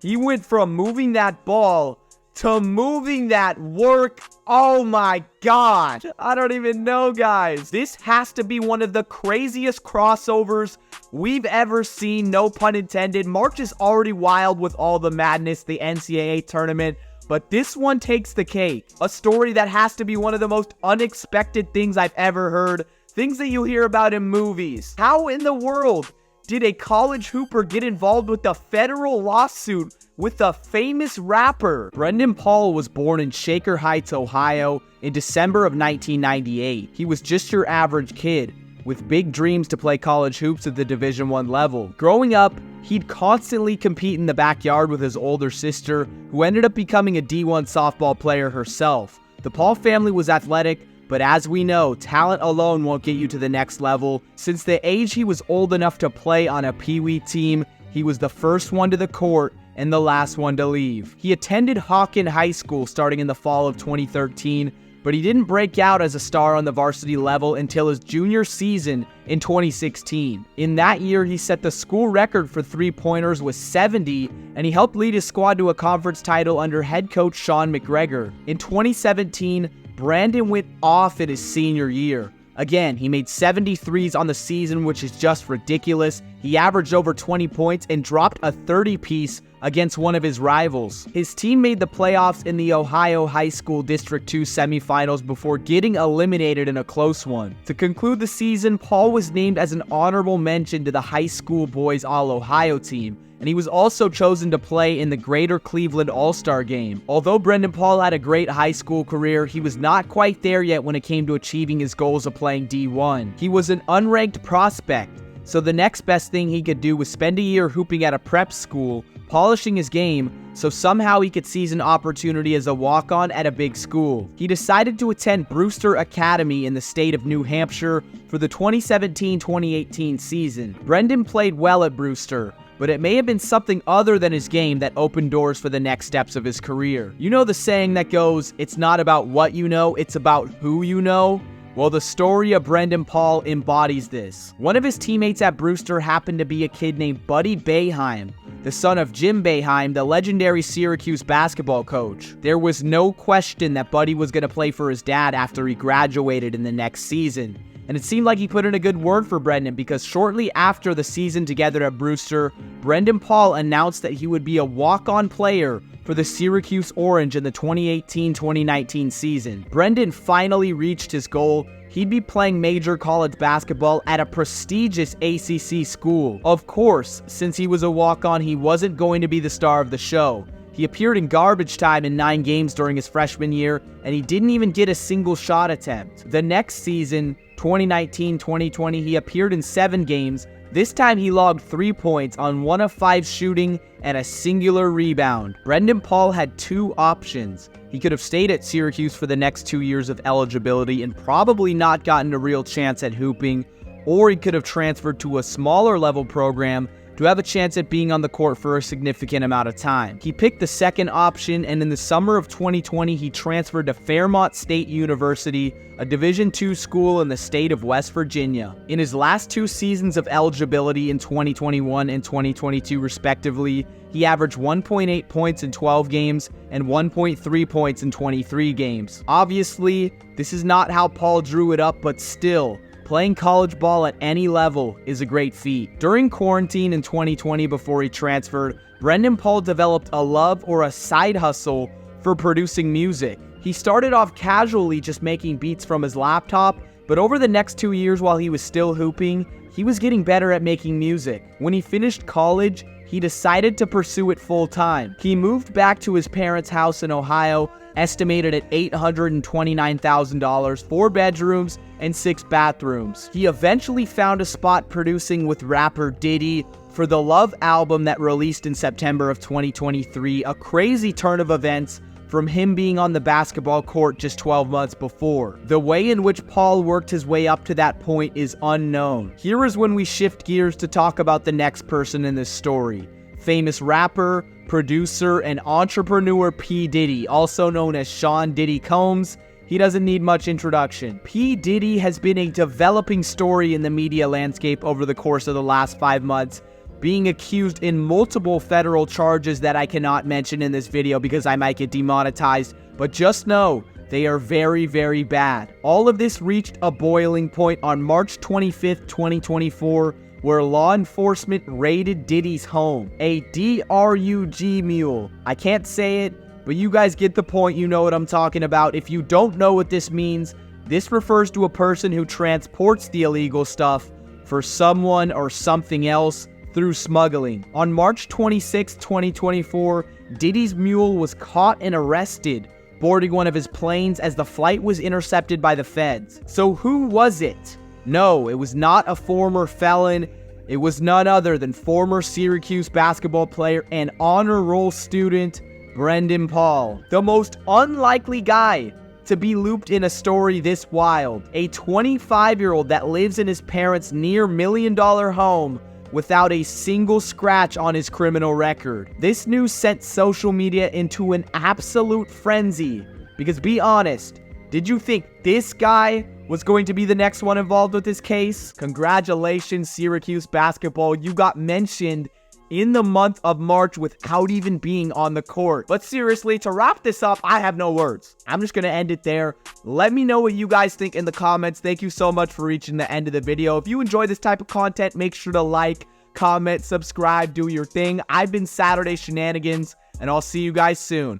He went from moving that ball to moving that work. Oh my god. I don't even know, guys. This has to be one of the craziest crossovers we've ever seen, no pun intended. March is already wild with all the madness, the NCAA tournament, but this one takes the cake. A story that has to be one of the most unexpected things I've ever heard. Things that you hear about in movies. How in the world did a college hooper get involved with a federal lawsuit with a famous rapper? Brendan Paul was born in Shaker Heights, Ohio in December of 1998. He was just your average kid with big dreams to play college hoops at the Division I level. Growing up, he'd constantly compete in the backyard with his older sister, who ended up becoming a D1 softball player herself. The Paul family was athletic, but as we know, talent alone won't get you to the next level. Since the age he was old enough to play on a Pee-wee team, he was the first one to the court and the last one to leave. He attended Hawken High School starting in the fall of 2013, but he didn't break out as a star on the varsity level until his junior season in 2016. In that year, he set the school record for three-pointers with 70, and he helped lead his squad to a conference title under head coach Sean McGregor. In 2017, Brandon went off in his senior year. Again, he made 73s on the season, which is just ridiculous. He averaged over 20 points and dropped a 30-piece against one of his rivals. His team made the playoffs in the Ohio High School District 2 semifinals before getting eliminated in a close one. To conclude the season, Paul was named as an honorable mention to the high school boys All-Ohio team, and he was also chosen to play in the Greater Cleveland All-Star Game. Although Brendan Paul had a great high school career, he was not quite there yet when it came to achieving his goals of playing D1. He was an unranked prospect, so the next best thing he could do was spend a year hooping at a prep school, polishing his game, so somehow he could seize an opportunity as a walk-on at a big school. He decided to attend Brewster Academy in the state of New Hampshire for the 2017-2018 season. Brendan played well at Brewster, but it may have been something other than his game that opened doors for the next steps of his career. You know the saying that goes, it's not about what you know, it's about who you know? Well, the story of Brendan Paul embodies this. One of his teammates at Brewster happened to be a kid named Buddy Boeheim, the son of Jim Boeheim, the legendary Syracuse basketball coach. There was no question that Buddy was going to play for his dad after he graduated in the next season. And it seemed like he put in a good word for Brendan, because shortly after the season together at Brewster, Brendan Paul announced that he would be a walk-on player for the Syracuse Orange in the 2018-2019 season. Brendan finally reached his goal. He'd be playing major college basketball at a prestigious ACC school. Of course, since he was a walk-on, he wasn't going to be the star of the show. He appeared in garbage time in 9 games during his freshman year, and he didn't even get a single shot attempt. The next season, 2019-2020, he appeared in 7 games. This time he logged 3 points on 1 of 5 shooting and a singular rebound. Brendan Paul had 2 options. He could have stayed at Syracuse for the next 2 years of eligibility and probably not gotten a real chance at hooping, or he could have transferred to a smaller level program to have a chance at being on the court for a significant amount of time. He picked the second option, and in the summer of 2020, he transferred to Fairmont State University, a Division II school in the state of West Virginia. In his last 2 seasons of eligibility in 2021 and 2022 respectively, he averaged 1.8 points in 12 games and 1.3 points in 23 games. Obviously, this is not how Paul drew it up, but still, playing college ball at any level is a great feat. During quarantine in 2020 before he transferred, Brendan Paul developed a love or a side hustle for producing music. He started off casually just making beats from his laptop, but over the next 2 years while he was still hooping, he was getting better at making music. When he finished college, he decided to pursue it full time. He moved back to his parents' house in Ohio, estimated at $829,000, 4 bedrooms, and 6 bathrooms. He eventually found a spot producing with rapper Diddy for the Love album that released in September of 2023, a crazy turn of events from him being on the basketball court just 12 months before. The way in which Paul worked his way up to that point is unknown. Here is when we shift gears to talk about the next person in this story. Famous rapper, producer, and entrepreneur P Diddy, also known as Sean Diddy Combs. He doesn't need much introduction. P Diddy has been a developing story in the media landscape over the course of the last 5 months. being accused in multiple federal charges that I cannot mention in this video because I might get demonetized, but just know they are very, very bad. All of this reached a boiling point on March 25th, 2024, where law enforcement raided Diddy's home, a DRG Mule. I can't say it, but you guys get the point. You know what I'm talking about. If you don't know what this means, this refers to a person who transports the illegal stuff for someone or something else through smuggling. On March 26, 2024, Diddy's mule was caught and arrested boarding one of his planes as the flight was intercepted by the feds. So who was it? No, it was not a former felon. It was none other than former Syracuse basketball player and honor roll student Brendan Paul. The most unlikely guy to be looped in a story this wild. A 25-year-old that lives in his parents' near million-dollar home without a single scratch on his criminal record. This news sent social media into an absolute frenzy. Because be honest, did you think this guy was going to be the next one involved with this case? Congratulations, Syracuse basketball. You got mentioned in the month of March without even being on the court. But seriously, to wrap this up, I have no words. I'm just going to end it there. Let me know what you guys think in the comments. Thank you so much for reaching the end of the video. If you enjoy this type of content, make sure to like, comment, subscribe, do your thing. I've been Saturday Shenanigans, and I'll see you guys soon.